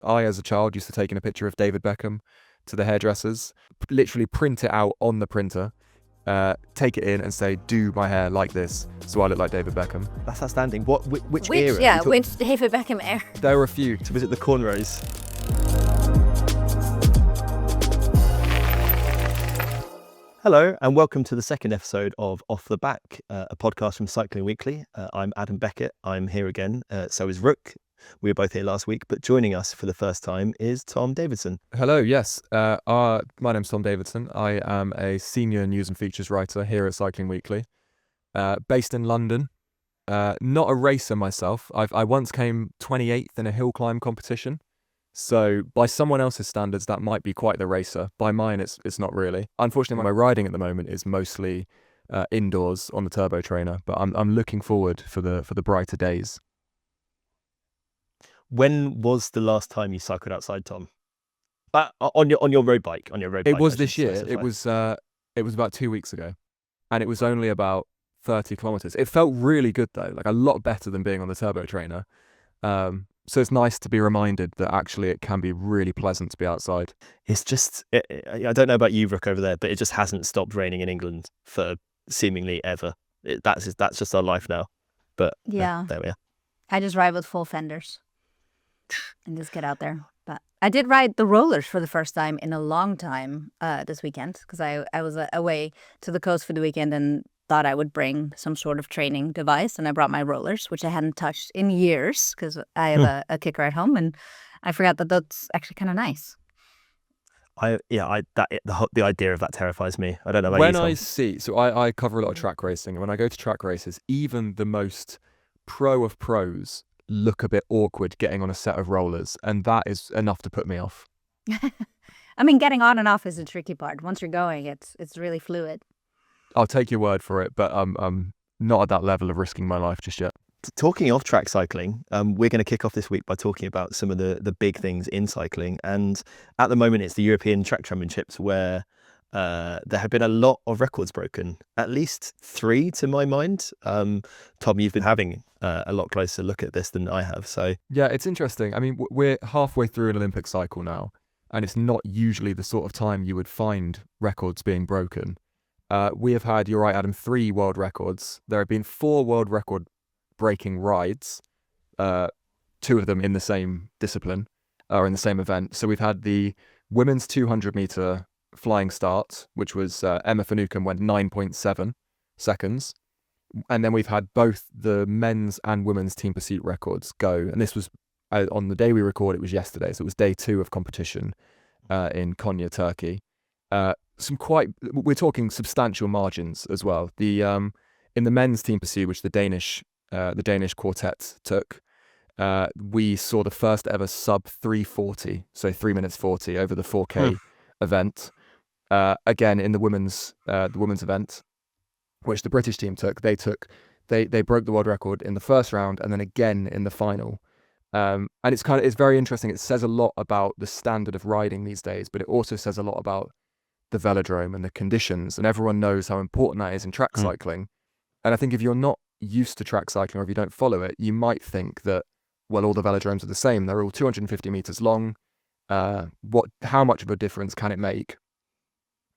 I, as a child, used to taking a picture of David Beckham to the hairdressers, literally print it out on the printer, take it in and say, do my hair like this so I look like David Beckham. That's outstanding. Which era? Yeah, which David Beckham era? There were a few. To visit the cornrows. Hello and welcome to the second episode of Off the Back, a podcast from Cycling Weekly. I'm Adam Beckett. I'm here again. So is Rook. We were both here last week, but joining us for the first time is Tom Davidson. Hello, yes. My name's Tom Davidson. I am a senior news and features writer here at Cycling Weekly, based in London. Not a racer myself. I once came 28th in a hill climb competition. So by someone else's standards, that might be quite the racer. By mine, it's not really. Unfortunately, my riding at the moment is mostly indoors on the turbo trainer, but I'm looking forward for the brighter days. When was the last time you cycled outside, Tom? On your road bike. It was this year. It was about 2 weeks ago, and it was only about 30 kilometers. It felt really good though, like a lot better than being on the turbo trainer. So it's nice to be reminded that actually it can be really pleasant to be outside. It's just, I don't know about you, Rook, over there, but it just hasn't stopped raining in England for seemingly ever. That's just our life now. But yeah, there we are. I just ride with full fenders and just get out there. But I did ride the rollers for the first time in a long time this weekend because I was away to the coast for the weekend and thought I would bring some sort of training device, and I brought my rollers, which I hadn't touched in years because I have a kicker at home, and I forgot that that's actually kind of nice. The idea of that terrifies me. I don't know about when you, Tom. I cover a lot of track racing, and when I go to track races, even the most pro of pros look a bit awkward getting on a set of rollers, and that is enough to put me off. I mean, getting on and off is the tricky part. Once you're going, it's really fluid. I'll take your word for it, but I'm not at that level of risking my life just yet. Talking of track cycling, we're going to kick off this week by talking about some of the big things in cycling. And at the moment, it's the European Track Championships where there have been a lot of records broken, at least 3 to my mind. Tom, you've been having a lot closer look at this than I have. So yeah, it's interesting. I mean, we're halfway through an Olympic cycle now, and it's not usually the sort of time you would find records being broken. We have had, you're right, Adam, 3 world records. There have been 4 world record breaking rides, 2 of them in the same discipline or in the same event. So we've had the women's 200 meter flying start, which was Emma Finucane went 9.7 seconds. And then we've had both the men's and women's team pursuit records go. And this was on the day we record, it was yesterday. So it was day 2 of competition in Konya, Turkey. We're talking substantial margins as well. The in the men's team pursuit, which the Danish quartet took, we saw the first ever sub 3:40, so 3 minutes 40 over the 4K event. Again in the women's event, which the British team took, they broke the world record in the first round and then again in the final. And it's very interesting. It says a lot about the standard of riding these days, but it also says a lot about the velodrome and the conditions, and everyone knows how important that is in track cycling. And I think if you're not used to track cycling or if you don't follow it, you might think that, well, all the velodromes are the same. They're all 250 meters long. How much of a difference can it make?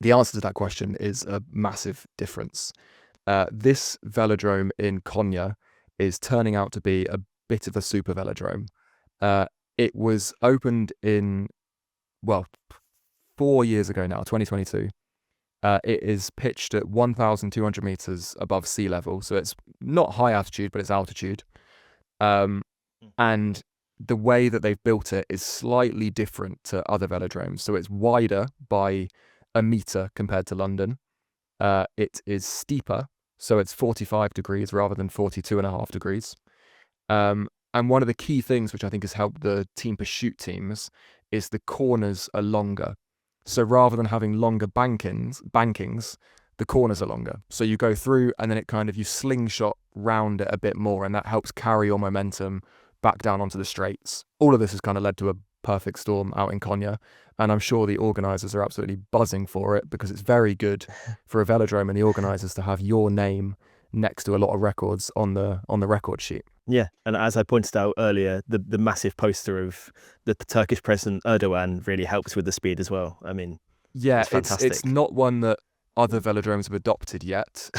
The answer to that question is a massive difference. This velodrome in Konya is turning out to be a bit of a super velodrome. It was opened in, 4 years ago now, 2022. It is pitched at 1,200 meters above sea level. So it's not high altitude, but it's altitude. And the way that they've built it is slightly different to other velodromes. So it's wider by a meter compared to London. It is steeper. So it's 45 degrees rather than 42.5 degrees. And one of the key things which I think has helped the team pursuit teams is the corners are longer. So rather than having longer bankings, the corners are longer. So you go through and then you slingshot round it a bit more, and that helps carry your momentum back down onto the straights. All of this has kind of led to a perfect storm out in Konya, and I'm sure the organisers are absolutely buzzing for it because it's very good for a velodrome and the organisers to have your name next to a lot of records on the record sheet. Yeah, and as I pointed out earlier, the massive poster of the Turkish President Erdogan really helps with the speed as well. I mean, Yeah, it's fantastic. it's not one that other velodromes have adopted yet.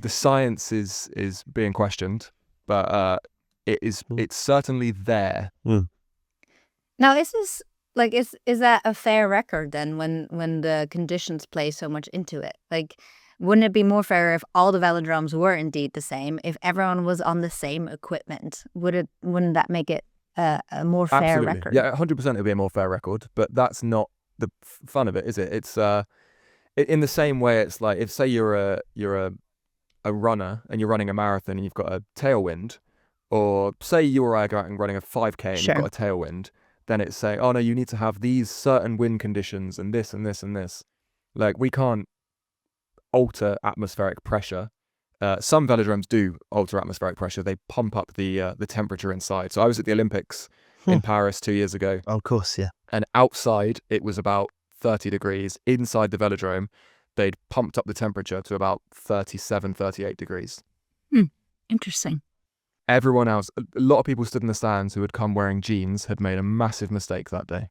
The science is being questioned, but it's certainly there. Now, is this like is that a fair record then when the conditions play so much into it? Like, wouldn't it be more fair if all the velodromes were indeed the same? If everyone was on the same equipment, wouldn't that make it a more fair Absolutely. record? Yeah, 100% it'll be a more fair record, but that's not the fun of it, is it? It's in the same way. It's like if say you're a runner and you're running a marathon and you've got a tailwind, or say you or I go out and running a 5K and Sure. you've got a tailwind, then it's saying, oh no, you need to have these certain wind conditions and this and this and this. Like, we can't alter atmospheric pressure. Some velodromes do alter atmospheric pressure. They pump up the temperature inside. So I was at the Olympics in Paris 2 years ago, Oh, of course, yeah. and outside it was about 30 degrees. Inside the velodrome, they'd pumped up the temperature to about 37, 38 degrees. Interesting. Everyone else, a lot of people stood in the stands who had come wearing jeans, had made a massive mistake that day.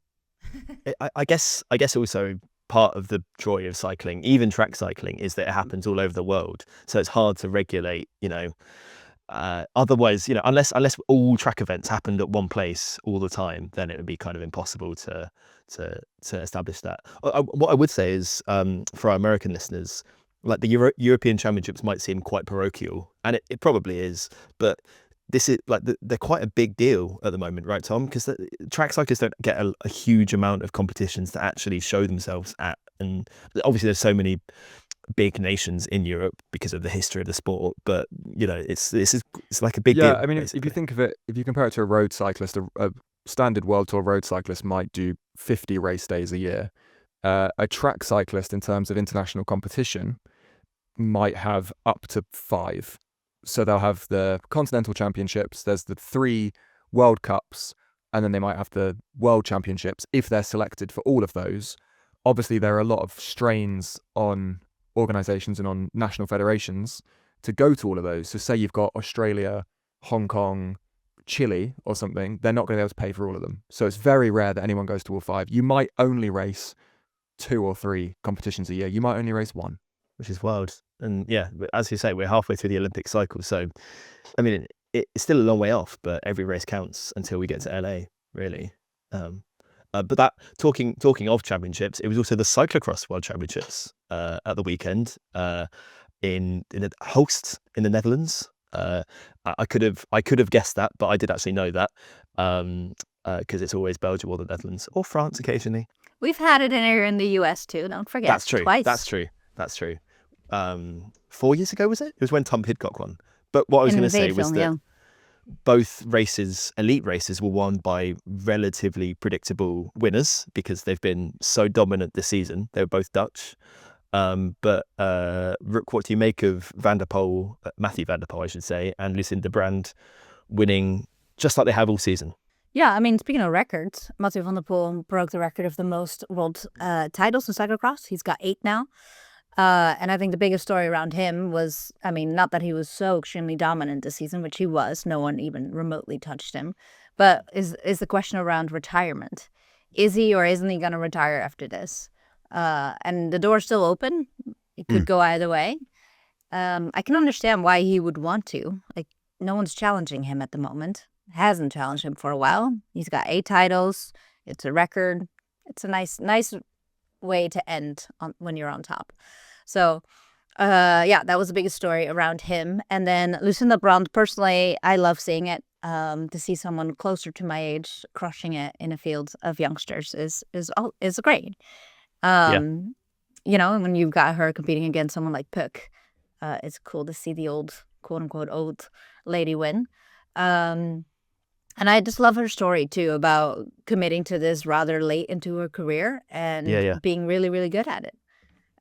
I guess also part of the joy of cycling, even track cycling, is that it happens all over the world. So it's hard to regulate, otherwise, unless all track events happened at one place all the time, then it would be kind of impossible to establish that. What I would say is, for our American listeners, like the European Championships might seem quite parochial, and it probably is, but this is like they're quite a big deal at the moment, right, Tom? Because track cyclists don't get a huge amount of competitions to actually show themselves at, and obviously there's so many big nations in Europe because of the history of the sport. But it's like a big deal. Yeah, I mean, if basically. you think of it, if you compare it to a road cyclist, a standard World Tour road cyclist might do 50 race days a year. A track cyclist, in terms of international competition, might have up to 5. So they'll have the Continental Championships, there's the 3 World Cups, and then they might have the World Championships if they're selected for all of those. Obviously, there are a lot of strains on organisations and on national federations to go to all of those. So say you've got Australia, Hong Kong, Chile or something, they're not going to be able to pay for all of them. So it's very rare that anyone goes to all 5. You might only race 2 or 3 competitions a year. You might only race 1. Which is wild. And yeah, as you say, we're halfway through the Olympic cycle. So, I mean, it's still a long way off, but every race counts until we get to LA, really. But that talking of championships, it was also the cyclocross World Championships at the weekend in a host in the Netherlands. I could have guessed that, but I did actually know that because it's always Belgium or the Netherlands or France occasionally. We've had it here in the US too. Don't forget. That's true. Twice. That's true. 4 years ago, was it? It was when Tom Pidcock won. But what I was going to say was that both races, elite races, were won by relatively predictable winners because they've been so dominant this season. They were both Dutch. But Rook, what do you make of Mathieu van der Poel, I should say, and Lucinda Brand winning just like they have all season? Yeah, I mean, speaking of records, Mathieu van der Poel broke the record of the most world titles in cyclocross. He's got 8 now. And I think the biggest story around him was, I mean, not that he was so extremely dominant this season, which he was. No one even remotely touched him. But is the question around retirement. Is he or isn't he going to retire after this? And the door's still open. It could go either way. I can understand why he would want to. Like, no one's challenging him at the moment. Hasn't challenged him for a while. He's got 8 titles. It's a record. It's a nice way to end when you're on top. So, yeah, that was the biggest story around him. And then Lucinda Brand, personally, I love seeing it. To see someone closer to my age crushing it in a field of youngsters is great. When you've got her competing against someone like Puck, it's cool to see the old, quote unquote, old lady win. And I just love her story too about committing to this rather late into her career and being really, really good at it.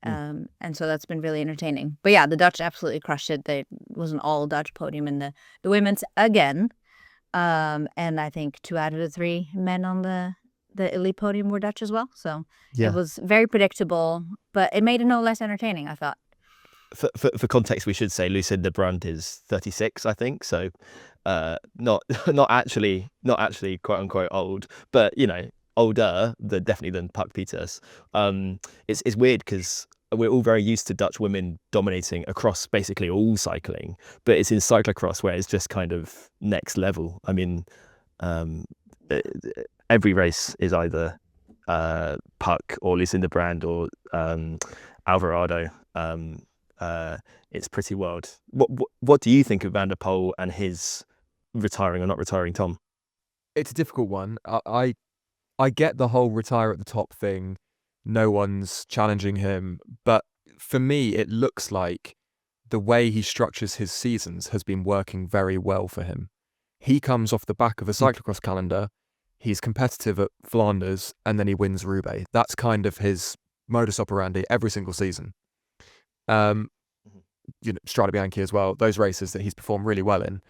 And so that's been really entertaining. But yeah, the Dutch absolutely crushed it. It was an all Dutch podium in the women's again. And I think 2 out of the 3 men on the elite podium were Dutch as well. So it was very predictable, but it made it no less entertaining, I thought. For context, we should say Lucinda Brand is 36, I think. So, not actually quote unquote old, but older than definitely than Puck Peters. It's weird because we're all very used to Dutch women dominating across basically all cycling, but it's in cyclocross where it's just kind of next level. I mean, um, every race is either Puck or Lucinda Brand or Alvarado. It's pretty wild. What do you think of Van der Poel and his retiring or not retiring, Tom? It's a difficult one. I get the whole retire at the top thing. No one's challenging him. But for me, it looks like the way he structures his seasons has been working very well for him. He comes off the back of a cyclocross calendar. He's competitive at Flanders and then he wins Roubaix. That's kind of his modus operandi every single season. Strade Bianchi as well. Those races that he's performed really well in.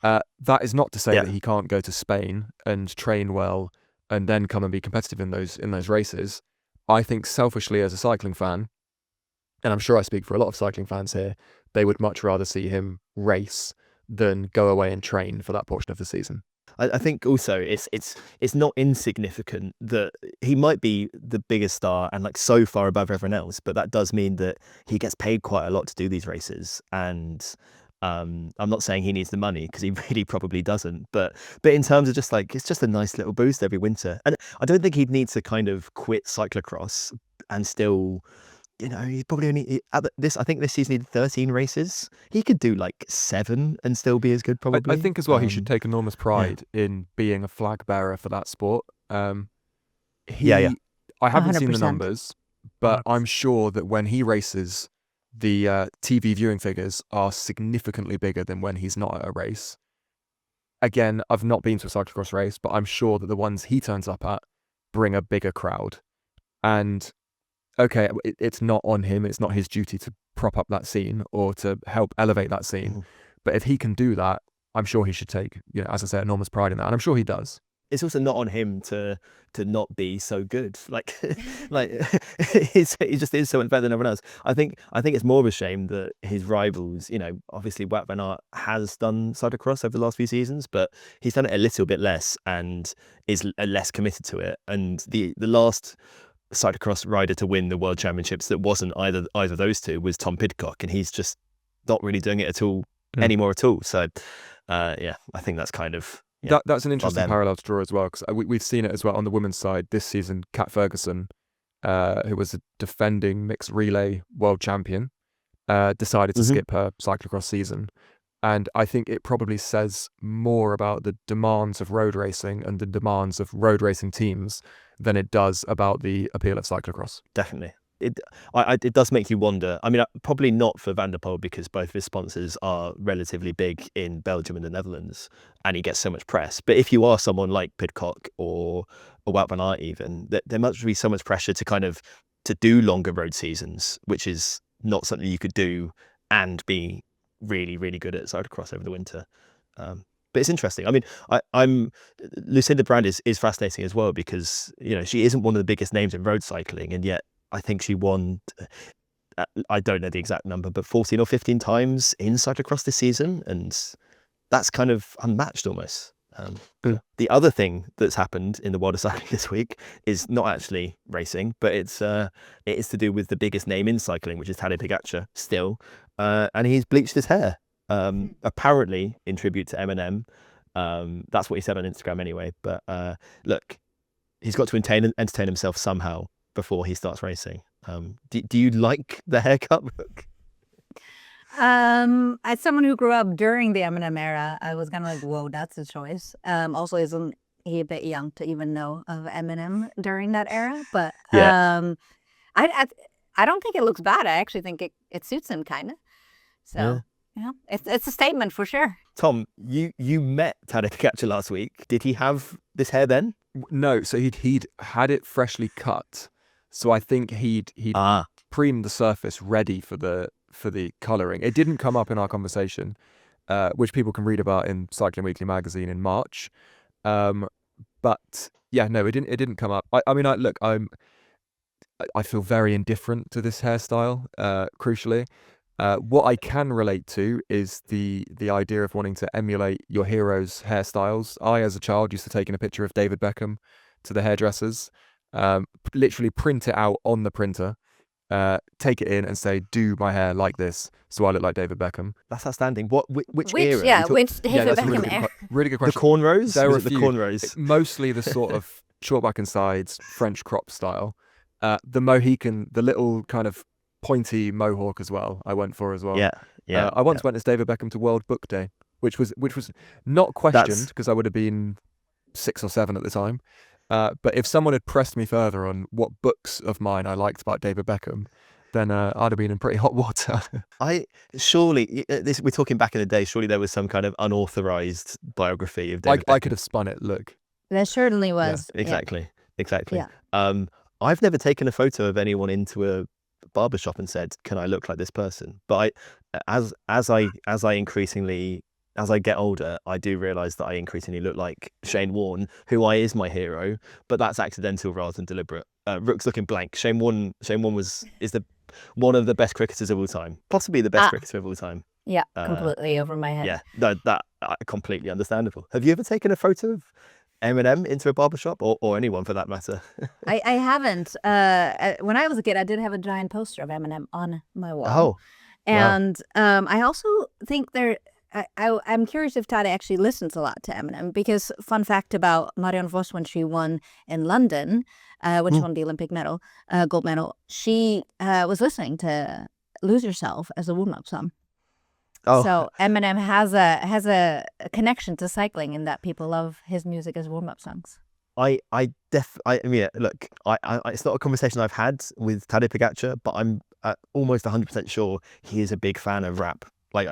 That is not to say that he can't go to Spain and train well and then come and be competitive in those races. I think selfishly as a cycling fan, and I'm sure I speak for a lot of cycling fans here, they would much rather see him race than go away and train for that portion of the season. I think also it's not insignificant that he might be the biggest star and like so far above everyone else, but that does mean that he gets paid quite a lot to do these races. And I'm not saying he needs the money because he really probably doesn't, but in terms of just like, it's just a nice little boost every winter. And I don't think he'd need to kind of quit cyclocross and still, he's probably only I think this season he did 13 races. He could do like 7 and still be as good probably. I think as well he should take enormous pride in being a flag bearer for that sport. I haven't 100%. seen the numbers, but I'm sure that when he races, the TV viewing figures are significantly bigger than when he's not at a race. Again, I've not been to a cyclocross race, but I'm sure that the ones he turns up at bring a bigger crowd. And okay, it's not on him. It's not his duty to prop up that scene or to help elevate that scene. Mm-hmm. But if he can do that, I'm sure he should take, as I say, enormous pride in that. And I'm sure he does. It's also not on him to not be so good. Like he just is so much better than everyone else. I think it's more of a shame that his rivals, obviously Wout van Aert has done cyclocross over the last few seasons, but he's done it a little bit less and is less committed to it. And the last cyclocross rider to win the world championships that wasn't either of those two was Tom Pidcock, and he's just not really doing it at all anymore at all. So I think that's kind of that's an interesting parallel to draw as well, because we've seen it as well on the women's side this season. Kat Ferguson, who was a defending mixed relay world champion, decided to skip her cyclocross season. And I think it probably says more about the demands of road racing and the demands of road racing teams than it does about the appeal of cyclocross. Definitely. It does make you wonder. I mean, probably not for Van der Poel because both of his sponsors are relatively big in Belgium and the Netherlands, and he gets so much press. But if you are someone like Pidcock or Wout van Aert even, there must be so much pressure to do longer road seasons, which is not something you could do and be really, really good at cyclocross over the winter. But it's interesting. I mean, I'm Lucinda Brand is fascinating as well because she isn't one of the biggest names in road cycling, and yet I think she won, I don't know the exact number, but 14 or 15 times in cyclocross this season, and that's kind of unmatched almost. The other thing that's happened in the world of cycling this week is not actually racing, but it is to do with the biggest name in cycling, which is Tadej Pogacar still, and he's bleached his hair, apparently in tribute to Eminem. That's what he said on Instagram anyway. But look, he's got to entertain himself somehow before he starts racing. Do you like the haircut, Brooke? As someone who grew up during the Eminem era, I was kind of like, whoa, that's a choice. Also, isn't he a bit young to even know of Eminem during that era? But I don't think it looks bad. I actually think it suits him kind of. So it's a statement for sure. Tom, you met Tadej Pogacar last week. Did he have this hair then? No, so he'd had it freshly cut. So I think he'd premed the surface ready for the colouring. It didn't come up in our conversation, which people can read about in Cycling Weekly magazine in March. But yeah, no, it didn't come up. I mean, I feel very indifferent to this hairstyle, crucially. What I can relate to is the idea of wanting to emulate your hero's hairstyles. I, as a child, used to taking a picture of David Beckham to the hairdressers, literally print it out on the printer, take it in and say, do my hair like this so I look like David Beckham. That's outstanding. Which Which, era? yeah, You talk- which Yeah, David that's a really Beckham good, era. really good the question. cornrows? There Was were it the few. cornrows? Mostly the sort of short back and sides, French crop style. The Mohican, the little kind of pointy mohawk as well, I went for as well. Yeah. I once went as David Beckham to World Book Day, which was not questioned because I would have been 6 or 7 at the time. But if someone had pressed me further on what books of mine I liked about David Beckham, then I'd have been in pretty hot water. We're talking back in the day. Surely there was some kind of unauthorized biography of David I Beckham. could have spun it. Look, There certainly was. Exactly. Yeah. I've never taken a photo of anyone into a barbershop and said, "Can I look like this person?" But as I get older, I do realize that I increasingly look like Shane Warne, who is my hero, but that's accidental rather than deliberate. Rook's looking blank. Shane Warne is one of the best cricketers of all time, possibly the best cricketer of all time. Yeah, completely over my head. Yeah, that completely understandable. Have you ever taken a photo of Eminem into a barbershop or anyone for that matter? I haven't. When I was a kid, I did have a giant poster of Eminem on my wall. Oh, And I also think I'm curious if Tadej actually listens a lot to Eminem, because fun fact about Marianne Vos, when she won in London, when she won the Olympic medal, gold medal, she was listening to Lose Yourself as a warm-up song. Oh. So Eminem has a connection to cycling in that people love his music as warm-up songs. I mean, look, it's not a conversation I've had with Tadej Pogacar, but I'm almost 100% sure he is a big fan of rap. Like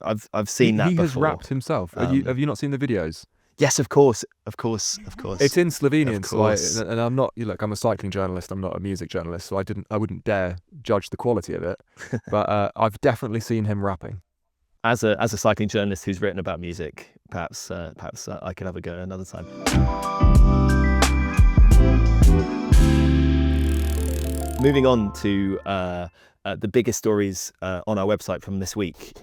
I've seen that he before. has rapped himself. Have you not seen the videos? Yes, of course. It's in Slovenian, Of course. and I'm not. Look, I'm a cycling journalist. I'm not a music journalist, so I wouldn't dare judge the quality of it. But I've definitely seen him rapping. As a cycling journalist who's written about music, perhaps I could have a go another time. Moving on to the biggest stories on our website from this week.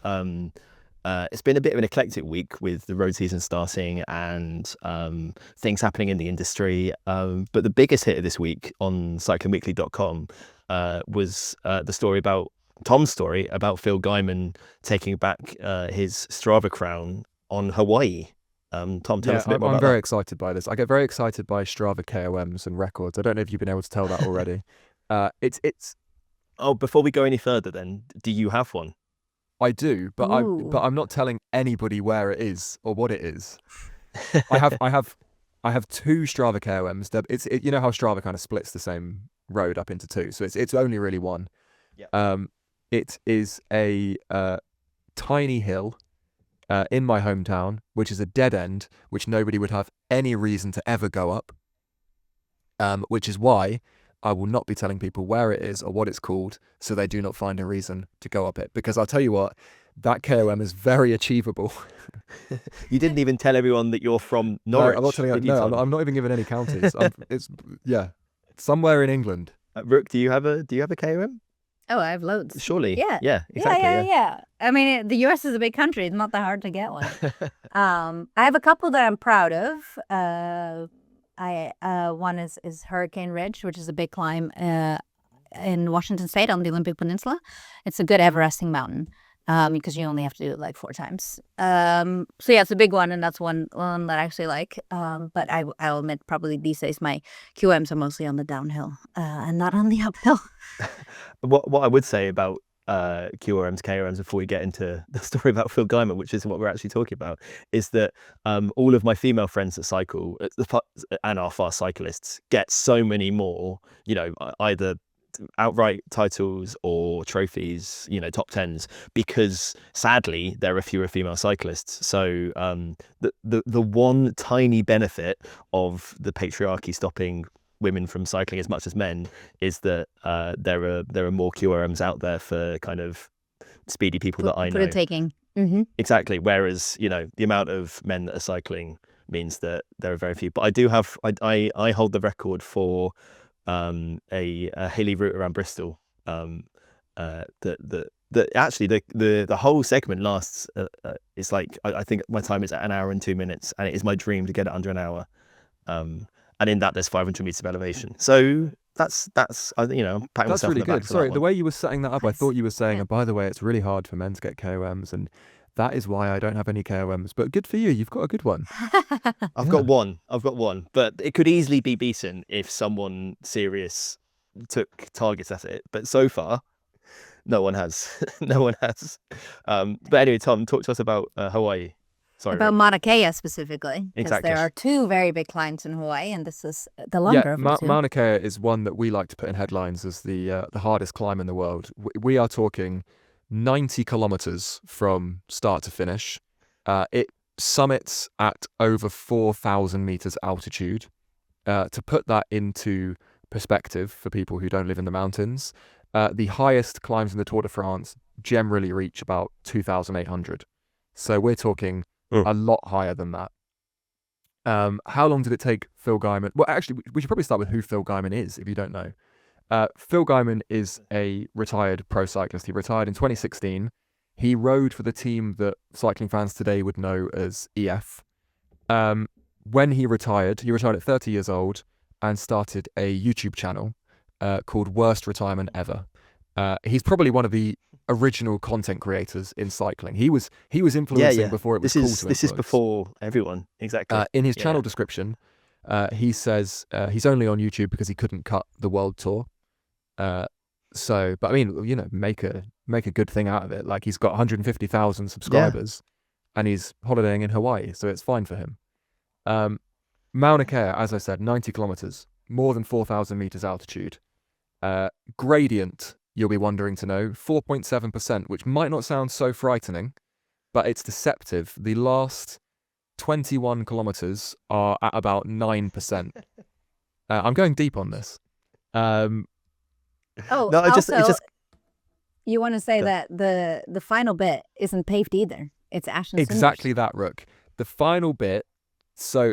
It's been a bit of an eclectic week with the road season starting and things happening in the industry. But the biggest hit of this week on cyclingweekly.com was Tom's story about Phil Gaimon taking back his Strava crown on Hawaii. Tom, tell us a bit more about I'm very excited by this. I get very excited by Strava KOMs and records. I don't know if you've been able to tell that already. It's. Oh, before we go any further, then, do you have one? I do, but I'm not telling anybody where it is or what it is. I have 2 Strava KOMs. You know how Strava kind of splits the same road up into 2, so it's only really one. Yeah. It is a tiny hill in my hometown, which is a dead end, which nobody would have any reason to ever go up. Which is why I will not be telling people where it is or what it's called, so they do not find a reason to go up it. Because I'll tell you what, that KOM is very achievable. You didn't even tell everyone that you're from Norwich. No, I'm not telling you. No, I'm not even giving any counties. It's somewhere in England. Rook, do you have a KOM? Oh, I have loads. Surely. Yeah. Yeah. Exactly. Yeah. I mean, the US is a big country. It's not that hard to get one. I have a couple that I'm proud of. One is Hurricane Ridge, which is a big climb in Washington State on the Olympic Peninsula. It's a good Everesting mountain because you only have to do it like 4 times. So yeah, it's a big one, and that's one that I actually like. But I'll admit, probably these days my QMs are mostly on the downhill and not on the uphill. What I would say about QRMs, KRMs before we get into the story about Phil Gaimon, which is what we're actually talking about, is that all of my female friends that cycle and are fast cyclists get so many more, either outright titles or trophies, top 10s, because sadly there are fewer female cyclists. So the one tiny benefit of the patriarchy stopping women from cycling as much as men is that there are more QRMs out there for kind of speedy people that I know. For the taking. Mm-hmm. Exactly. Whereas, the amount of men that are cycling means that there are very few. But I do have, I hold the record for a hilly route around Bristol that the whole segment lasts. It's like I think my time is at 1 hour and 2 minutes, and it is my dream to get it under an hour. And in that, there's 500 meters of elevation. So that's I'm patting That's myself really on the back good. for Sorry, that the one. way you were setting that up, I Nice. thought you were saying, Yeah. and by the way, it's really hard for men to get KOMs, and that is why I don't have any KOMs. But good for you. You've got a good one. I've got one, but it could easily be beaten if someone serious took targets at it. But so far, no one has. No one has. But anyway, Tom, talk to us about Hawaii. Sorry, About Rick. Mauna Kea specifically, because Exactly. there are two very big climbs in Hawaii, and this is the longer of the two. Mauna Kea is one that we like to put in headlines as the hardest climb in the world. We are talking 90 kilometers from start to finish. It summits at over 4,000 meters altitude. To put that into perspective for people who don't live in the mountains, the highest climbs in the Tour de France generally reach about 2,800. So we're talking a lot higher than that. How long did it take Phil Gaimon? Well, actually, we should probably start with who Phil Gaimon is, if you don't know. Phil Gaimon is a retired pro cyclist. He retired in 2016. He rode for the team that cycling fans today would know as EF. When he retired at 30 years old and started a YouTube channel called Worst Retirement Ever. He's probably one of the original content creators in cycling. He was influencing before it was cool to influence. This is before everyone. Exactly. In his channel description, he says he's only on YouTube because he couldn't cut the world tour. But I mean, make a good thing out of it. Like, he's got 150,000 subscribers, and he's holidaying in Hawaii, so it's fine for him. Mauna Kea, as I said, 90 kilometers, more than 4,000 meters altitude. Gradient, you'll be wondering to know, 4.7%, which might not sound so frightening, but it's deceptive. The last 21 kilometers are at about 9%. I'm going deep on this. Oh, No, also, it just you want to say Go. that the final bit isn't paved either. It's ash and cinders. Exactly that, Rook. The final bit,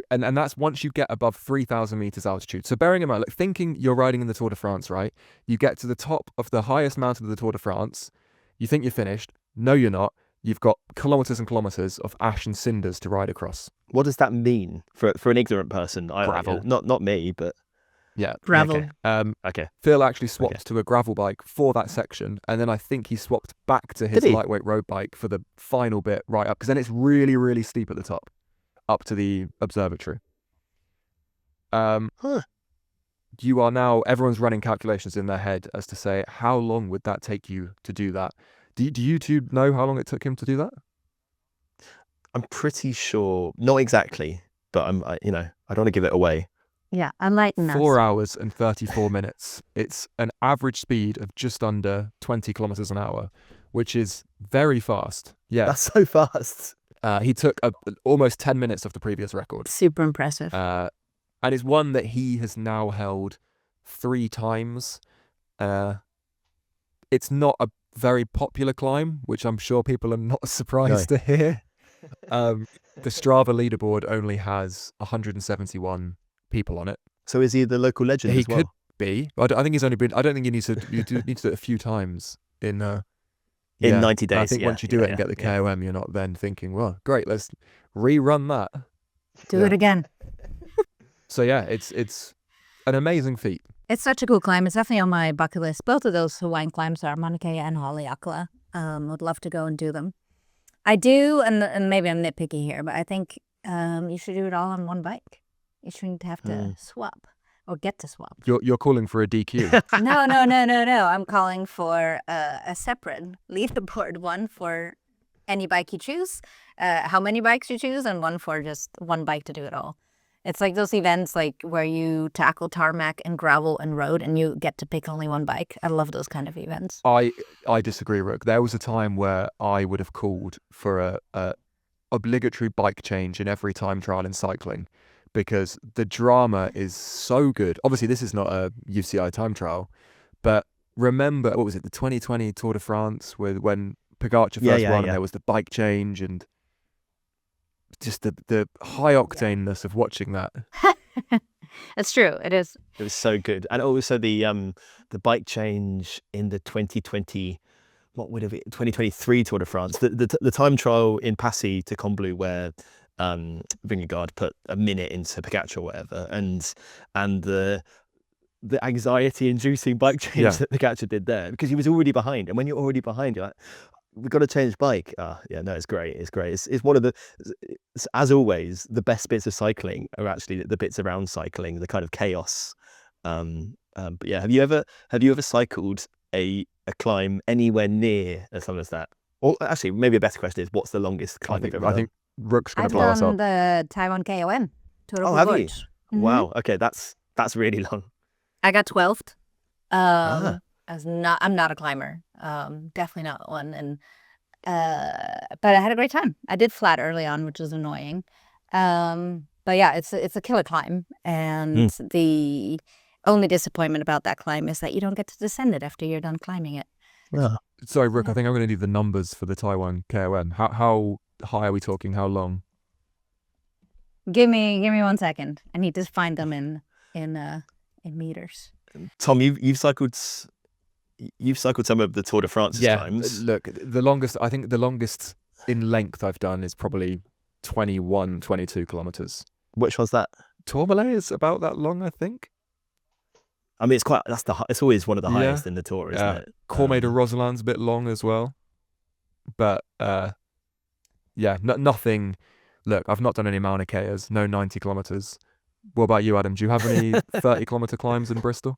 and that's once you get above 3,000 meters altitude. So bearing in mind, like, thinking you're riding in the Tour de France, right? You get to the top of the highest mountain of the Tour de France. You think you're finished. No, you're not. You've got kilometers and kilometers of ash and cinders to ride across. what does that mean for an ignorant person? Gravel. Not me, but Yeah. Gravel. Okay. Okay. Phil actually swapped to a gravel bike for that section, and then I think he swapped back to his Did he? lightweight road bike for the final bit right up, because then it's really, really steep at the top, up to the observatory. You are now, everyone's running calculations in their head as to say, how long would that take you to do that? Do you two know how long it took him to do that? I'm pretty sure, not exactly, but I don't want to give it away. Yeah, enlighten us. 4 hours and 34 minutes. It's an average speed of just under 20 kilometers an hour, which is very fast. Yeah. That's so fast. He took almost 10 minutes off the previous record. Super impressive. And it's one that he has now held 3 times. It's not a very popular climb, which I'm sure people are not surprised to hear. The Strava leaderboard only has 171 people on it. So is he the local legend He as well? could be. I think he's only been. I don't think you need to do it a few times in 90 days. I think once you do it and get the KOM, you're not then thinking, well, great, let's rerun that. Do it again. So yeah, it's an amazing feat. It's such a cool climb. It's definitely on my bucket list. Both of those Hawaiian climbs are Mauna Kea and Haleakala. Would love to go and do them. I do, and maybe I'm nitpicky here, but I think you should do it all on one bike. You shouldn't have to swap or get to swap. You're calling for a DQ. No. I'm calling for a separate leaderboard, one for any bike you choose, how many bikes you choose, and one for just one bike to do it all. It's like those events like where you tackle tarmac and gravel and road and you get to pick only one bike. I love those kind of events. I disagree, Rook. There was a time where I would have called for a obligatory bike change in every time trial in cycling, because the drama is so good. Obviously, this is not a UCI time trial, but remember, what was it, the 2020 Tour de France when Pogacar first won, and there was the bike change and just the high octaneness of watching that. It's true. It is. It was so good. And also the bike change in the 2020 what would have it 2023 Tour de France, the time trial in Passy to Combloux where Vingegaard put a minute into Pogacar or whatever, and the anxiety inducing bike change that Pogacar did there, because he was already behind, and when you're already behind, you're like, we've got to change bike. It's great. It's one of the, as always, the best bits of cycling are actually the bits around cycling, the kind of chaos. But yeah, have you ever cycled a climb anywhere near as long as that? Or actually, maybe a better question is, what's the longest climb you've ever done? I think Rook's going I've to blow us done up. the Taiwan KOM. Oh, have you? Mhm. Wow. Okay, that's really long. I got 12th. Ah. I'm not a climber. Definitely not one. And but I had a great time. I did flat early on, which was annoying. But yeah, it's a killer climb, and the only disappointment about that climb is that you don't get to descend it after you're done climbing it. Oh. Sorry, Rook, I think I'm going to need the numbers for the Taiwan KOM. How high are we talking? How long? Give me 1 second. I need to find them in meters. Tom, you've cycled some of the Tour de France's times. Look, I think the longest in length I've done is probably 21, 22 kilometers. Which was that? Tourmalet is about that long, I think. I mean, it's always one of the highest in the Tour, isn't it? Cormet de Roseland's a bit long as well, but nothing. Look, I've not done any Mauna Keas, no 90 kilometers. What about you, Adam? Do you have any 30-kilometer climbs in Bristol?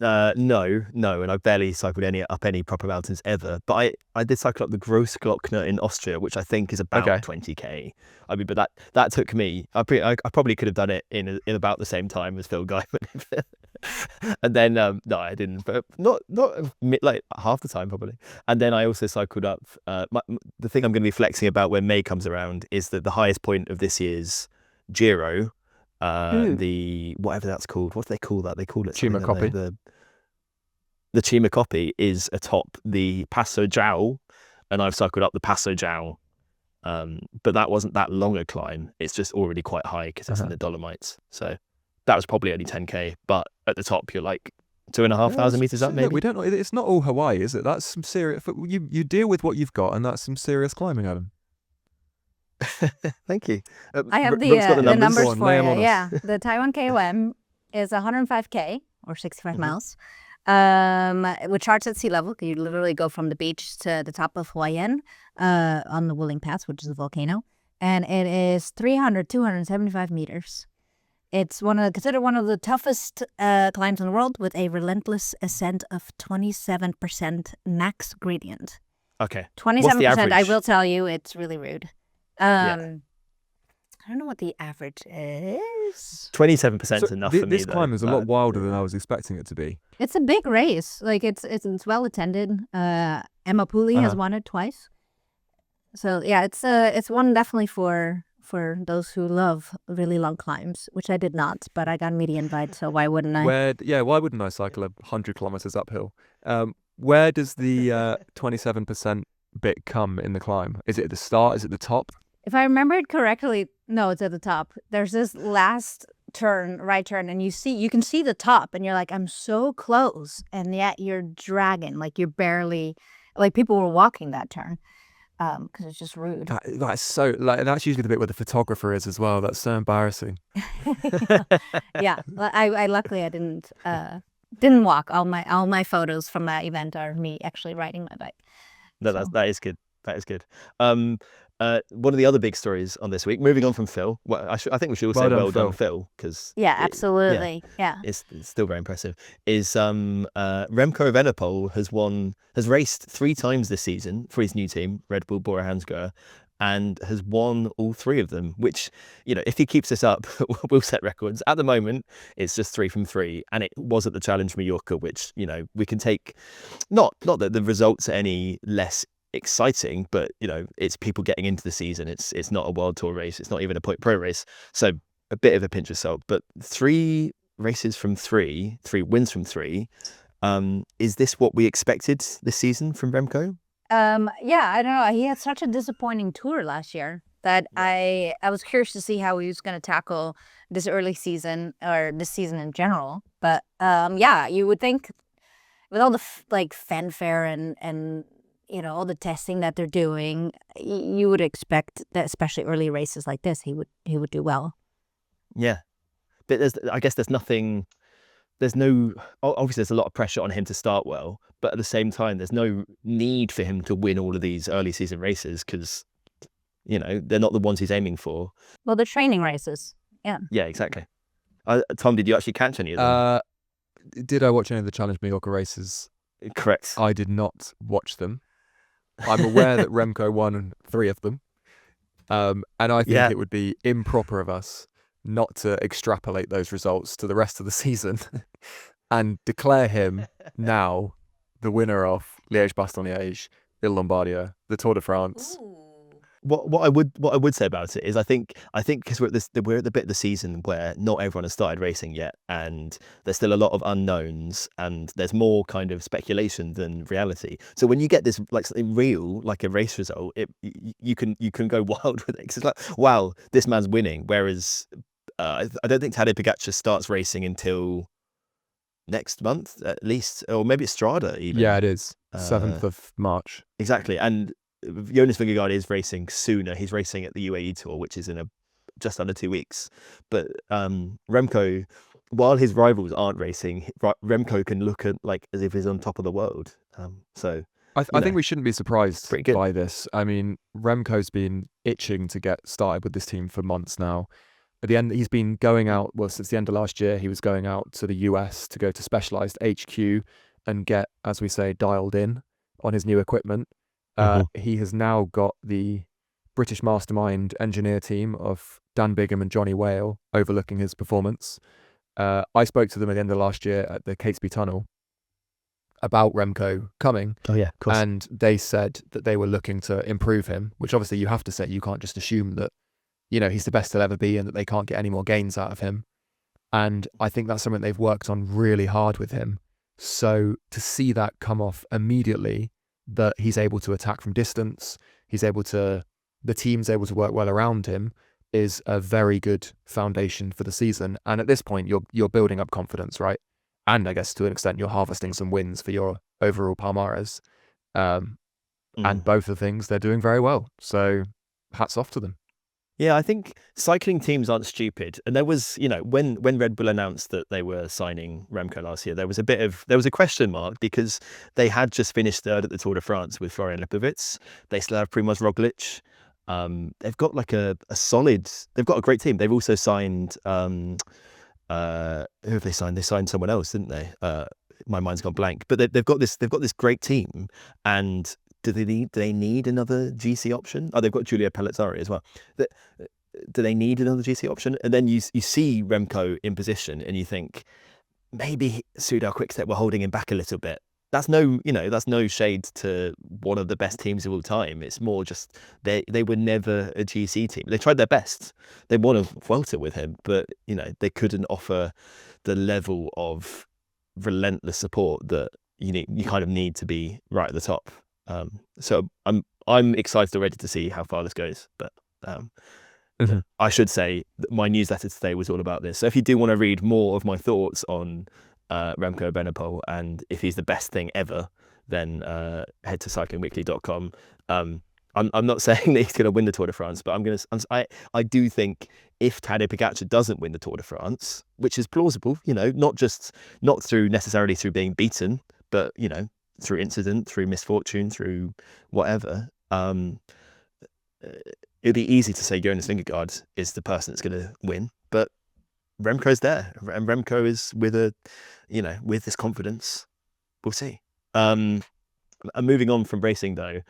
No, and I've barely cycled up any proper mountains ever. But I did cycle up the Grossglockner in Austria, which I think is about 20k. I mean, but that took me. I probably could have done it in about the same time as Phil Gaimon. And then no, I didn't. But not like half the time probably. And then I also cycled up. The thing I'm going to be flexing about when May comes around is that the highest point of this year's Giro. The whatever that's called. What do they call that? They call it Cima Coppi. The Cima Coppi is atop the Passo Giao, and I've cycled up the Passo Giao. But that wasn't that long a climb. It's just already quite high because it's in the Dolomites. So that was probably only 10k. But at the top, you're like 2,500 meters up, maybe. Look, we don't know. It's not all Hawaii, is it? That's some serious. You deal with what you've got, and that's some serious climbing, Adam. Thank you. I have the numbers for you. Yeah, the Taiwan KOM is 105k or 65 miles, which starts at sea level. You literally go from the beach to the top of Hawaiian on the Wuling Pass, which is a volcano, and it is 275 meters. It's considered one of the toughest climbs in the world, with a relentless ascent of 27% max gradient. Okay. 27%. I will tell you, it's really rude. I don't know what the average is. 27% is enough for me. This climb is a lot wilder than I was expecting it to be. It's a big race. Like it's well attended. Emma Pooley has won it twice. So yeah, it's one definitely for those who love really long climbs, which I did not, but I got a media invite, so why wouldn't I? Why wouldn't I cycle 100 kilometers uphill? Where does the 27% bit come in the climb? Is it at the start? Is it the top? If I remember it correctly, no, it's at the top. There's this last turn, right turn, and you can see the top, and you're like, I'm so close, and yet you're dragging, like you're barely, like people were walking that turn, because it's just rude. That's so that's usually the bit where the photographer is as well. That's so embarrassing. Yeah, I luckily I didn't walk. All my photos from that event are me actually riding my bike. No, that is good. That is good. One of the other big stories on this week, moving on from Phil, I think we should all say well done, Phil, because absolutely, it's still very impressive. Is Remco Evenepoel has raced 3 times this season for his new team, Red Bull Bora Hansgrohe, and has won all 3 of them, which, if he keeps this up, will set records. At the moment, it's just 3 from 3, and it was at the Challenge Mallorca, which, we can take, not that the results are any less exciting, but, it's people getting into the season. It's not a World Tour race. It's not even a pro race. So a bit of a pinch of salt, but 3 races from 3 wins from 3. Is this what we expected this season from Remco? Yeah, I don't know. He had such a disappointing tour last year that I was curious to see how he was going to tackle this early season or this season in general. But yeah, you would think with all the fanfare and all the testing that they're doing, you would expect that, especially early races like this, he would do well. Yeah, but I guess there's nothing. There's no, obviously there's a lot of pressure on him to start well, but at the same time, there's no need for him to win all of these early season races because, they're not the ones he's aiming for. Well, they're training races. Yeah. Yeah, exactly. Tom, did you actually catch any of them? Did I watch any of the Challenge Mallorca races? Correct. I did not watch them. I'm aware that Remco won 3 of them. And I think it would be improper of us not to extrapolate those results to the rest of the season and declare him now the winner of Liège-Bastogne-Liège, Il Lombardia, the Tour de France. Ooh. What I would say about it is I think because we're at the bit of the season where not everyone has started racing yet, and there's still a lot of unknowns, and there's more kind of speculation than reality. So when you get this like something real, like a race result, you can go wild with it. 'Cause it's like, wow, this man's winning. Whereas I don't think Tadej Pogacar starts racing until next month at least, or maybe it's Strada even. Yeah, it is 7th of March. Exactly, and Jonas Vingegaard is racing sooner. He's racing at the UAE Tour, which is in just under 2 weeks. But Remco, while his rivals aren't racing, Remco can look at as if he's on top of the world. So I think we shouldn't be surprised pretty good by this. I mean, Remco's been itching to get started with this team for months now. At the end, he's been going out, since the end of last year, he was going out to the US to go to Specialized HQ and get, as we say, dialed in on his new equipment. He has now got the British mastermind engineer team of Dan Bigham and Johnny Whale overlooking his performance. I spoke to them at the end of last year at the Catesby Tunnel about Remco coming. Oh yeah, of course. And they said that they were looking to improve him, which obviously you have to say. You can't just assume that, he's the best he'll ever be and that they can't get any more gains out of him. And I think that's something they've worked on really hard with him. So to see that come off immediately, that he's able to attack from distance, the team's able to work well around him, is a very good foundation for the season. And at this point, you're building up confidence, right? And I guess to an extent, you're harvesting some wins for your overall Palmares. And both of the things, they're doing very well. So hats off to them. Yeah, I think cycling teams aren't stupid. And there was, when Red Bull announced that they were signing Remco last year, there was a question mark because they had just finished third at the Tour de France with Florian Lipovic. They still have Primož Roglic. They've got they've got a great team. They've also signed, who have they signed? They signed someone else, didn't they? My mind's gone blank. But they've got this great team, and do they need another GC option? Oh, they've got Giulio Pellizzari as well. Do they need another GC option? And then you see Remco in position and you think maybe Soudal Quickstep were holding him back a little bit. That's no shade to one of the best teams of all time. It's more just they were never a GC team. They tried their best. They won a Vuelta with him, but they couldn't offer the level of relentless support that you kind of need to be right at the top. So I'm excited already to see how far this goes. But I should say that my newsletter today was all about this. So if you do want to read more of my thoughts on Remco Evenepoel and if he's the best thing ever, then head to cyclingweekly.com. I'm not saying that he's going to win the Tour de France, but I do think if Tadej Pogacar doesn't win the Tour de France, which is plausible, not necessarily through being beaten, but through incident, through misfortune, through whatever, it'd be easy to say Jonas Vingegaard is the person that's going to win, but Remco's there, and Remco is with this confidence. We'll see. Moving on from racing though,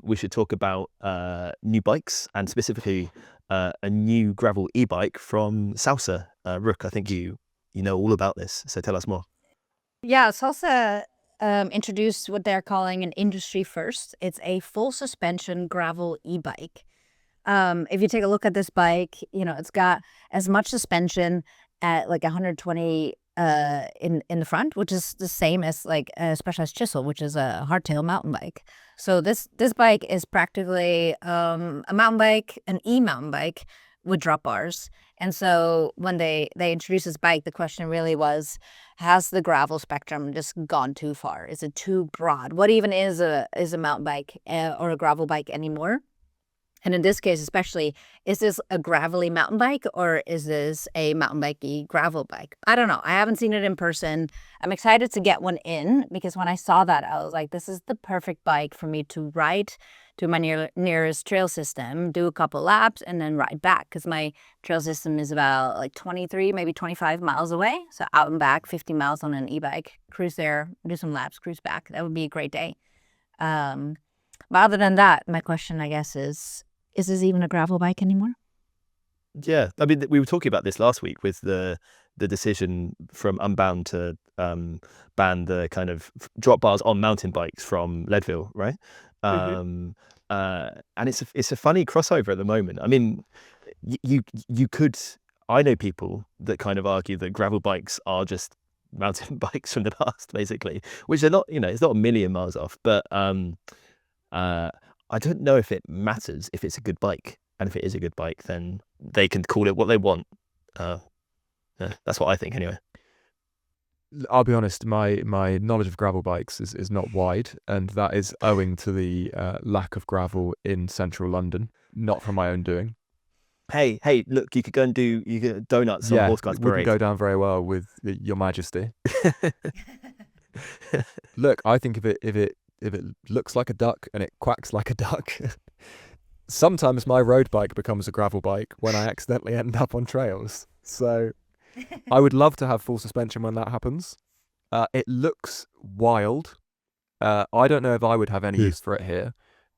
we should talk about new bikes, and specifically a new gravel e-bike from Salsa. Rook, I think you know all about this, so tell us more. Yeah, Salsa introduced what they're calling an industry first. It's a full suspension gravel e-bike. If you take a look at this bike, it's got as much suspension at like 120 in the front, which is the same as like a Specialized Chisel, which is a hardtail mountain bike. So this bike is practically a mountain bike, an e-mountain bike with drop bars, And so when they introduced this bike, the question really was, has the gravel spectrum just gone too far? Is it too broad? What even is a mountain bike or a gravel bike anymore? And in this case, especially, is this a gravelly mountain bike or is this a mountain bikey gravel bike? I don't know. I haven't seen it in person. I'm excited to get one in because when I saw that, I was like, this is the perfect bike for me to ride to my nearest trail system, do a couple laps, and then ride back because my trail system is about like 23, maybe 25 miles away. So out and back, 50 miles on an e-bike, cruise there, do some laps, cruise back. That would be a great day. But other than that, my question, I guess, is this even a gravel bike anymore? Yeah, I mean, we were talking about this last week with the decision from Unbound to ban the kind of drop bars on mountain bikes from Leadville, right? And it's a funny crossover at the moment. I mean, you could. I know people that kind of argue that gravel bikes are just mountain bikes from the past, basically, which they're not. It's not a million miles off, but I don't know if it matters if it's a good bike. And if it is a good bike, then they can call it what they want. That's what I think anyway. I'll be honest, my knowledge of gravel bikes is not wide, and that is owing to the lack of gravel in central London, not from my own doing. Hey, look, you could go and do donuts on Horse Guards Parade. Wouldn't go down very well with Your Majesty. Look, I think if it looks like a duck and it quacks like a duck, sometimes my road bike becomes a gravel bike when I accidentally end up on trails. So I would love to have full suspension when that happens. It looks wild. I don't know if I would have any use for it here,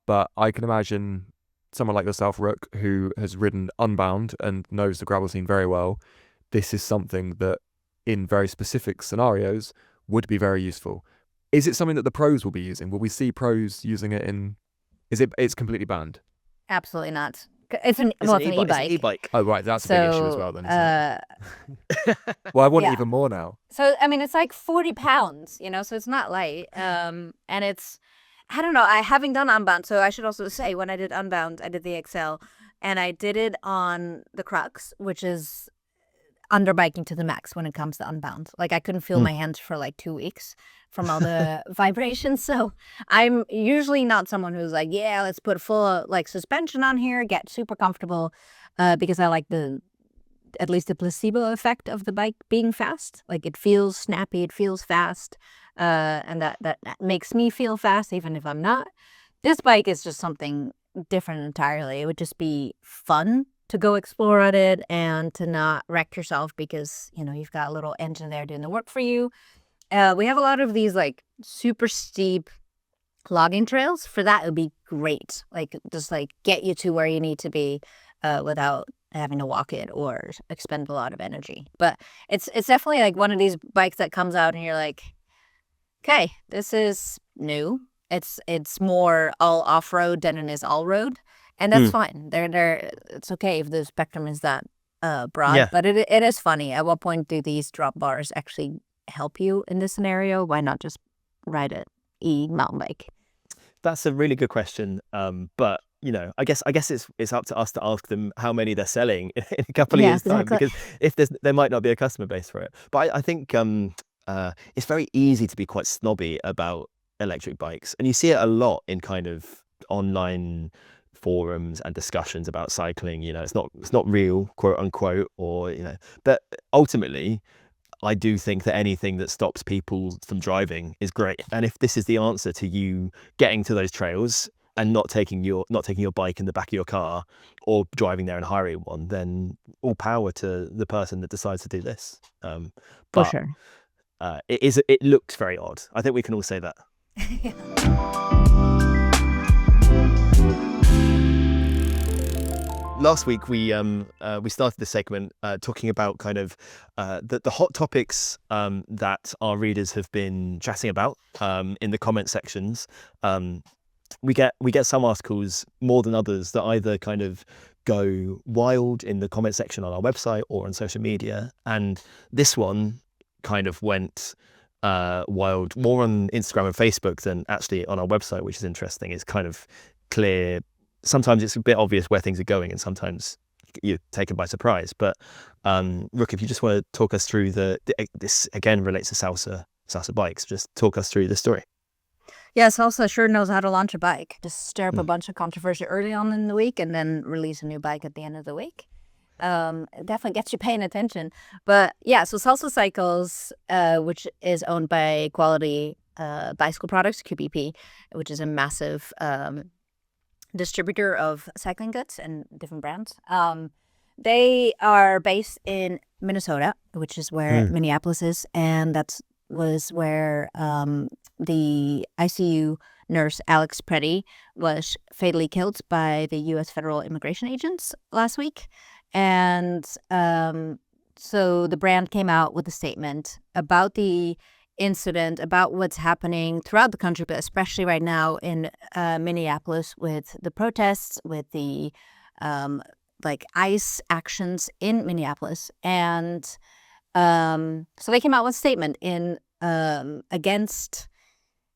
but I can imagine someone like yourself, Rook, who has ridden Unbound and knows the gravel scene very well. This is something that in very specific scenarios would be very useful. Is it something that the pros will be using? Will we see pros using it in... It's completely banned? Absolutely not. It's an e-bike. It's an e-bike. Oh, right. That's a big issue as well then, isn't it? Well, I want it even more now. So, I mean, it's like 40 pounds, so it's not light. And it's, I don't know, having done Unbound, so I should also say when I did Unbound, I did the XL, and I did it on the Crux, which is underbiking to the max when it comes to Unbound. Like, I couldn't feel my hands for like 2 weeks from all the vibrations. So I'm usually not someone who's like, yeah, let's put full like suspension on here, get super comfortable, because I like at least the placebo effect of the bike being fast. Like, it feels snappy, it feels fast, and that makes me feel fast even if I'm not. This bike is just something different entirely. It would just be fun to go explore on it and to not wreck yourself because, you've got a little engine there doing the work for you. We have a lot of these like super steep logging trails. For that, it would be great. Like, just like get you to where you need to be without having to walk it or expend a lot of energy. But it's definitely like one of these bikes that comes out and you're like, okay, this is new. It's more all off-road than it is all-road. And that's fine. It's okay if the spectrum is that broad. Yeah. But it is funny. At what point do these drop bars actually help you in this scenario? Why not just ride an mountain bike? That's a really good question. But I guess it's up to us to ask them how many they're selling in a couple of years' time, because if there might not be a customer base for it. But I think it's very easy to be quite snobby about electric bikes, and you see it a lot in kind of online forums and discussions about cycling. It's not real, quote unquote, or but ultimately I do think that anything that stops people from driving is great. And if this is the answer to you getting to those trails and not taking your bike in the back of your car or driving there and hiring one, then all power to the person that decides to do this. For sure. It looks very odd. I think we can all say that. Last week we started this segment talking about kind of the hot topics that our readers have been chatting about in the comment sections. We get some articles more than others that either kind of go wild in the comment section on our website or on social media, and this one kind of went wild more on Instagram and Facebook than actually on our website, which is interesting. It's kind of clear. Sometimes it's a bit obvious where things are going, and sometimes you're taken by surprise. But Rook, if you just want to talk us through this again relates to Salsa bikes, just talk us through the story. Yeah, Salsa sure knows how to launch a bike. Just stir up a bunch of controversy early on in the week and then release a new bike at the end of the week. It definitely gets you paying attention. But yeah, so Salsa Cycles, which is owned by Quality Bicycle Products, QBP, which is a massive distributor of cycling goods and different brands. They are based in Minnesota, which is where Minneapolis is, and that was where the ICU nurse Alex Preddy was fatally killed by the U.S. federal immigration agents last week. And so the brand came out with a statement about the incident, about what's happening throughout the country, but especially right now in Minneapolis with the protests, with the ICE actions in Minneapolis. And so they came out with a statement against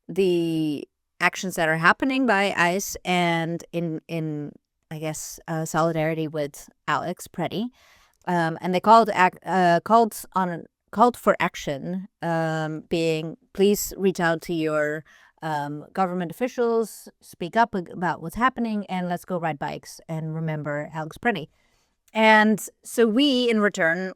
the actions that are happening by ICE and in I guess solidarity with Alex Preddy, and they called for action, being please reach out to your government officials, speak up about what's happening, and let's go ride bikes and remember Alex Preddy. And so we, in return,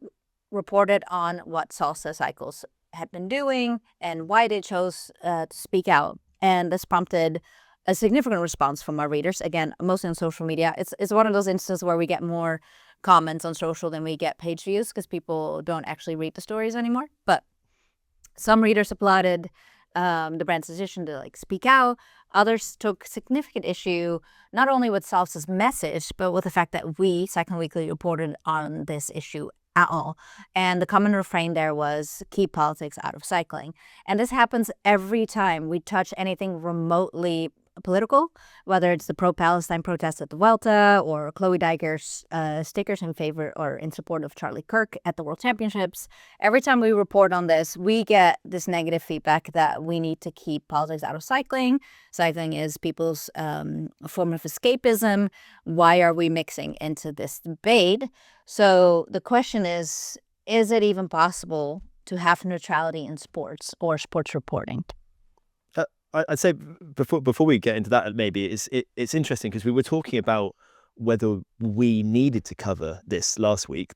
reported on what Salsa Cycles had been doing and why they chose to speak out. And this prompted a significant response from our readers, again, mostly on social media. It's one of those instances where we get more comments on social than we get page views because people don't actually read the stories anymore. But some readers applauded the brand's decision to speak out. Others took significant issue not only with Salsa's message, but with the fact that we, Cycling Weekly, reported on this issue at all. And the common refrain there was keep politics out of cycling. And this happens every time we touch anything remotely political, whether it's the pro-Palestine protests at the Vuelta or Chloe Dijker's stickers in favor or in support of Charlie Kirk at the World Championships. Every time we report on this, we get this negative feedback that we need to keep politics out of cycling. Cycling is people's form of escapism. Why are we mixing into this debate? So the question is it even possible to have neutrality in sports or sports reporting? I'd say before we get into that, maybe it's interesting because we were talking about whether we needed to cover this last week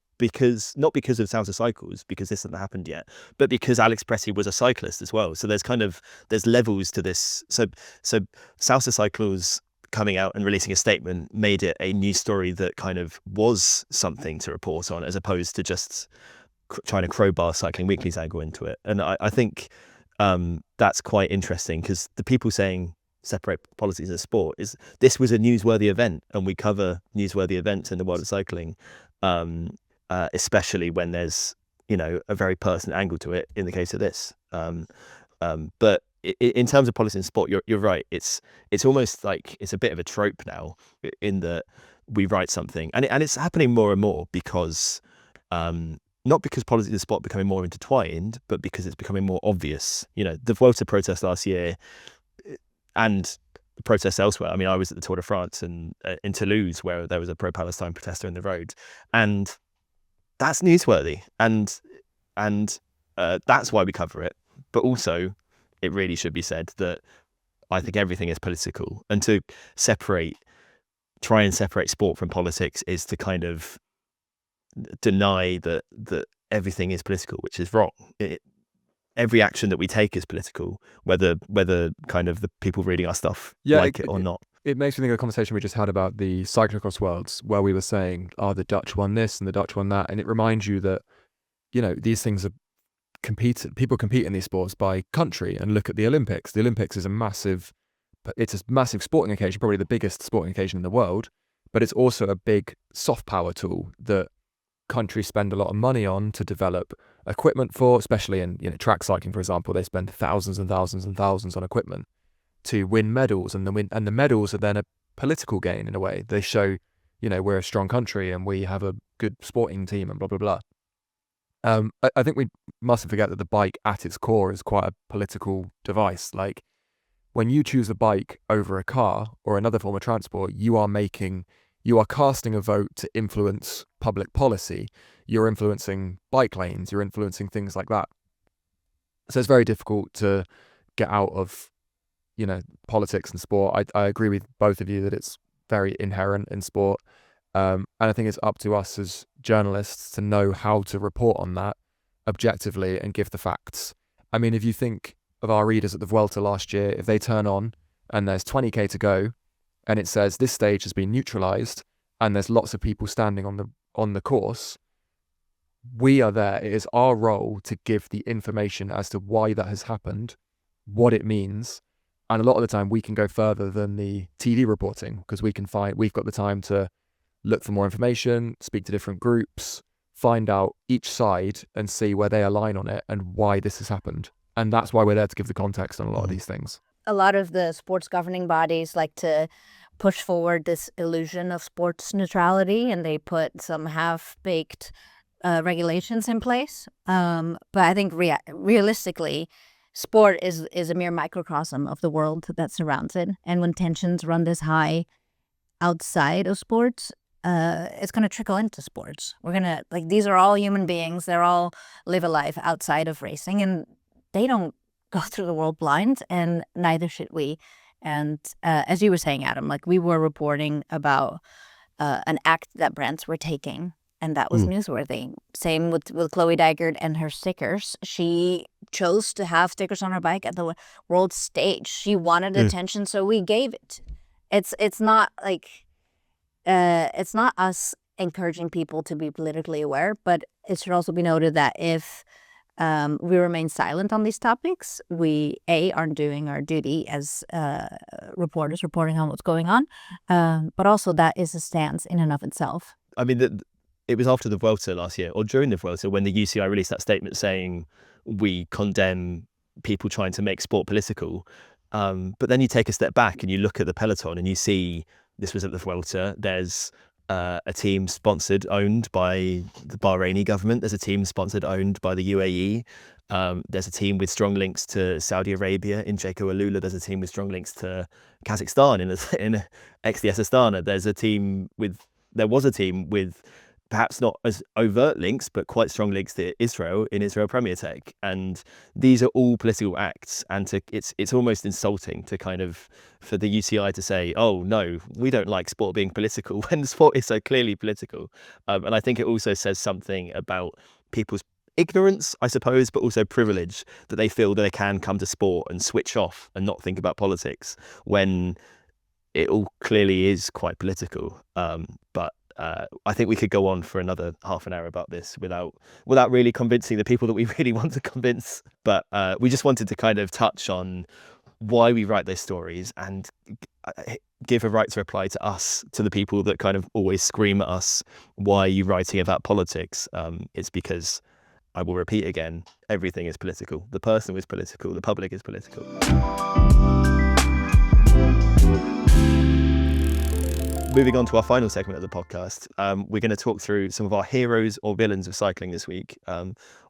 not because of Salsa Cycles, because this hasn't happened yet, but because Alex Preddy was a cyclist as well. So there's levels to this. So Salsa Cycles coming out and releasing a statement made it a news story that kind of was something to report on, as opposed to just trying to crowbar Cycling Weekly's angle into it. And I think that's quite interesting because the people saying separate politics of sport this was a newsworthy event, and we cover newsworthy events in the world of cycling, especially when there's a very personal angle to it in the case of this. But in terms of politics in sport, you're right. It's almost like it's a bit of a trope now in that we write something, and it's happening more and more because. Not because politics of sport becoming more intertwined, but because it's becoming more obvious. The Vuelta protest last year and the protests elsewhere. I mean, I was at the Tour de France in Toulouse where there was a pro-Palestine protester in the road, and that's newsworthy, and that's why we cover it. But also, it really should be said that I think everything is political, and to try and separate sport from politics is to kind of deny that everything is political, which is wrong. Every action that we take is political, whether kind of the people reading our stuff like it or not. It makes me think of a conversation we just had about the cyclocross worlds, where we were saying, the Dutch won this and the Dutch won that, and it reminds you that these things are people compete in these sports by country. And look at the Olympics. The Olympics is a massive sporting occasion, probably the biggest sporting occasion in the world, but it's also a big soft power tool that countries spend a lot of money on to develop equipment for, especially in track cycling, for example. They spend thousands and thousands and thousands on equipment to win medals, and the medals are then a political gain in a way. They show we're a strong country and we have a good sporting team and blah blah blah. I think we mustn't forget that the bike at its core is quite a political device. Like, when you choose a bike over a car or another form of transport, you are you are casting a vote to influence public policy. You're influencing bike lanes, you're influencing things like that. So it's very difficult to get out of, politics and sport. I agree with both of you that it's very inherent in sport. And I think it's up to us as journalists to know how to report on that objectively and give the facts. I mean, if you think of our readers at the Vuelta last year, if they turn on and there's 20k to go and it says this stage has been neutralized and there's lots of people standing on the course, we are there. It is our role to give the information as to why that has happened, what it means. And a lot of the time we can go further than the TV reporting because we've got the time to look for more information, speak to different groups, find out each side and see where they align on it and why this has happened. And that's why we're there to give the context on a lot of these things. A lot of the sports governing bodies like to push forward this illusion of sports neutrality, and they put some half-baked regulations in place. But I think realistically, sport is a mere microcosm of the world that surrounds it. And when tensions run this high outside of sports, it's going to trickle into sports. These are all human beings. They're all live a life outside of racing, and they don't go through the world blind, and neither should we. And as you were saying, Adam, we were reporting about an act that brands were taking, and that was newsworthy. Same with Chloe Dygert and her stickers. She chose to have stickers on her bike at the world stage. She wanted attention, so we gave it. It's not it's not us encouraging people to be politically aware, but it should also be noted that if we remain silent on these topics, we aren't doing our duty as reporters reporting on what's going on, but also that is a stance in and of itself. I mean, it was after the Vuelta last year, or during the Vuelta, when the UCI released that statement saying we condemn people trying to make sport political. But then you take a step back and you look at the peloton and you see, this was at the Vuelta, there's a team sponsored, owned by the Bahraini government. There's a team sponsored, owned by the UAE. There's a team with strong links to Saudi Arabia in Jayco Alula. There's a team with strong links to Kazakhstan in XDS Astana. There was a team with perhaps not as overt links, but quite strong links to Israel in Israel Premier Tech. And these are all political acts. And it's almost insulting to for the UCI to say, oh, no, we don't like sport being political when the sport is so clearly political. And I think it also says something about people's ignorance, I suppose, but also privilege, that they feel that they can come to sport and switch off and not think about politics when it all clearly is quite political. But I think we could go on for another half an hour about this without really convincing the people that we really want to convince. But we just wanted to touch on why we write those stories and give a right to reply to us, to the people that always scream at us, why are you writing about politics? It's because, I will repeat again, everything is political. The person is political. The public is political. Moving on to our final segment of the podcast, we're going to talk through some of our heroes or villains of cycling this week.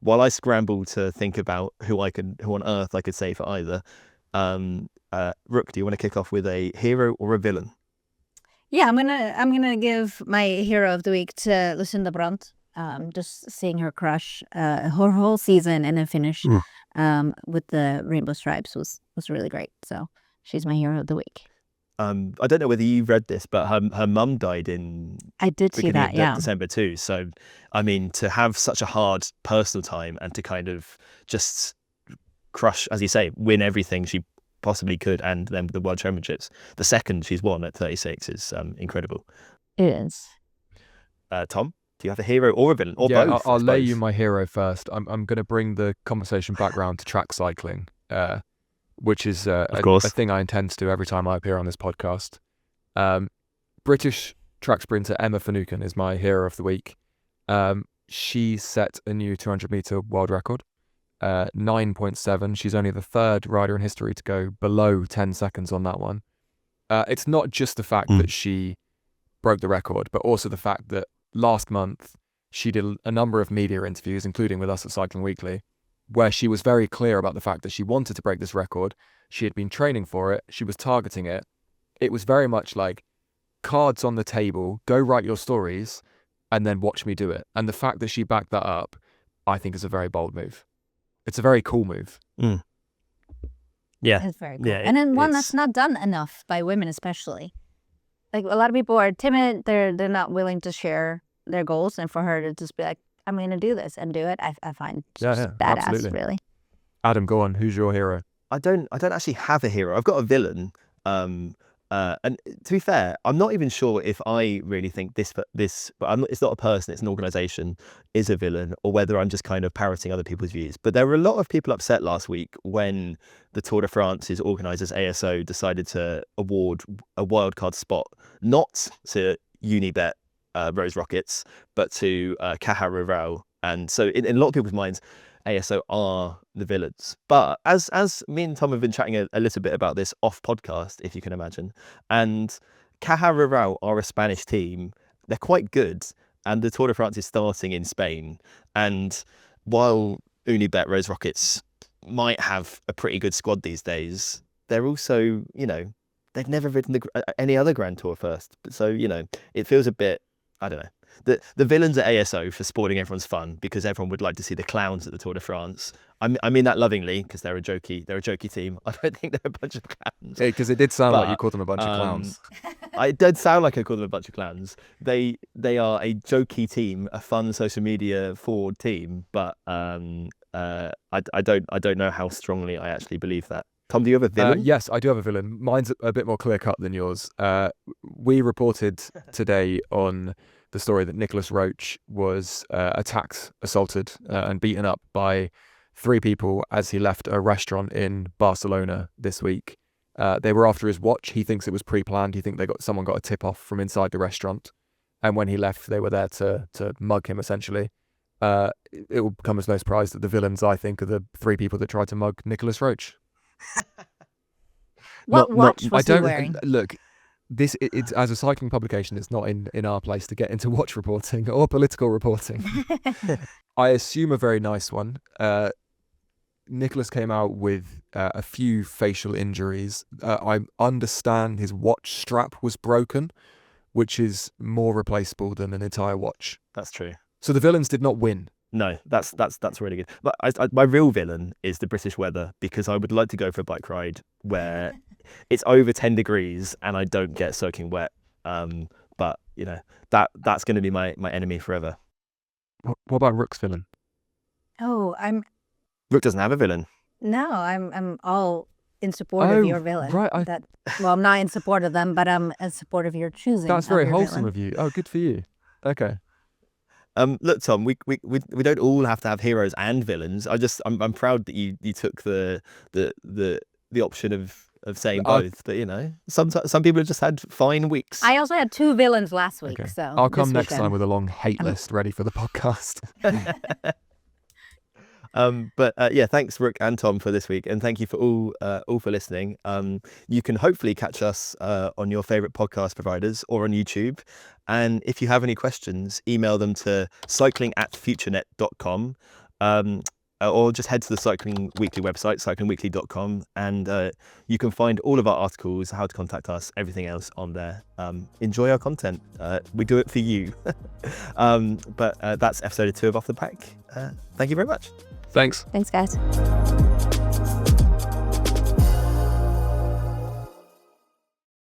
While I scramble to think about who on earth I could say for either, Rook, do you want to kick off with a hero or a villain? Yeah, I'm gonna give my hero of the week to Lucinda Brandt. Just seeing her crush her whole season and then finish with the rainbow stripes was really great. So she's my hero of the week. I don't know whether you read this, but her mum died in I did see that, yeah, December too. So, I mean, to have such a hard personal time and to just crush, as you say, win everything she possibly could, and then the World Championships, the second she's won at 36 is incredible. It is. Tom, do you have a hero or a villain or both? I'll lay you my hero first. I'm going to bring the conversation back round to track cycling. Which is a thing I intend to do every time I appear on this podcast. British track sprinter Emma Finucane is my hero of the week. She set a new 200-meter world record, 9.7. She's only the third rider in history to go below 10 seconds on that one. It's not just the fact that she broke the record, but also the fact that last month she did a number of media interviews, including with us at Cycling Weekly, where she was very clear about the fact that she wanted to break this record. She had been training for it. She was targeting it. It was very much like, cards on the table, go write your stories, and then watch me do it. And the fact that she backed that up, I think is a very bold move. It's a very cool move. Yeah. It's very cool. Yeah, And then one it's- that's not done enough by women, especially. Like, a lot of people are timid. They're not willing to share their goals. And for her to just be like, I'm going to do this and do it, I find just badass, absolutely. really. Adam, go on. Who's your hero? I don't actually have a hero. I've got a villain. And to be fair, I'm not even sure if I really think this, but it's not a person, it's an organization, is a villain, or whether I'm just kind of parroting other people's views. But there were a lot of people upset last week when the Tour de France's organisers, ASO, decided to award a wildcard spot, not to Unibet Rose Rockets, but to Caja Rural. And so in a lot of people's minds, ASO are the villains. But as me and Tom have been chatting a little bit about this off podcast, if you can imagine, and Caja Rural are a Spanish team. They're quite good, and the Tour de France is starting in Spain. And while Unibet Rose Rockets might have a pretty good squad these days, they're also, they've never ridden any other Grand Tour first. So, it feels a bit, I don't know. The villains at ASO for spoiling everyone's fun, because everyone would like to see the clowns at the Tour de France. I mean that lovingly, because they're a jokey team. I don't think they're a bunch of clowns. Because it did sound like But, you called them a bunch of clowns. It did sound like I called them a bunch of clowns. They are a jokey team, a fun social media forward team, but I don't know how strongly I actually believe that. Tom, do you have a villain? Yes, I do have a villain. Mine's a bit more clear-cut than yours. We reported today on the story that Nicholas Roach was attacked, assaulted, and beaten up by 3 people as he left a restaurant in Barcelona this week. They were after his watch. He thinks it was pre-planned. He thinks someone got a tip-off from inside the restaurant. And when he left, they were there to mug him, essentially. It will come as no surprise that the villains, I think, are the 3 people that tried to mug Nicholas Roach. What watch was he I don't wearing? look. It's as a cycling publication, it's not in our place to get into watch reporting or political reporting. I assume a very nice one. Nicholas came out with a few facial injuries. I understand his watch strap was broken, which is more replaceable than an entire watch. That's true. So the villains did not win. No, that's really good. But my real villain is the British weather, because I would like to go for a bike ride where it's over 10 degrees and I don't get soaking wet. But that's going to be my enemy forever. What about Rook's villain? Oh, Rook doesn't have a villain. I'm all in support of your villain. Right. I'm not in support of them, but I'm in support of your choosing. That's very your wholesome villain. of you. Oh, good for you. Okay. Look, Tom, we don't all have to have heroes and villains. I'm proud that you took the option of saying both. But some people have just had fine weeks. I also had 2 villains last week, Okay. so I'll come this next weekend. time with a long hate list ready for the podcast. Yeah, thanks Rook and Tom for this week, and thank you for all for listening. You can hopefully catch us on your favorite podcast providers or on YouTube. And if you have any questions, email them to cycling@futurenet.com, or just head to the Cycling Weekly website, cyclingweekly.com, and you can find all of our articles, how to contact us, everything else on there. Enjoy our content. We do it for you. But that's episode 2 of Off the Pack. Thank you very much. Thanks. Thanks, guys.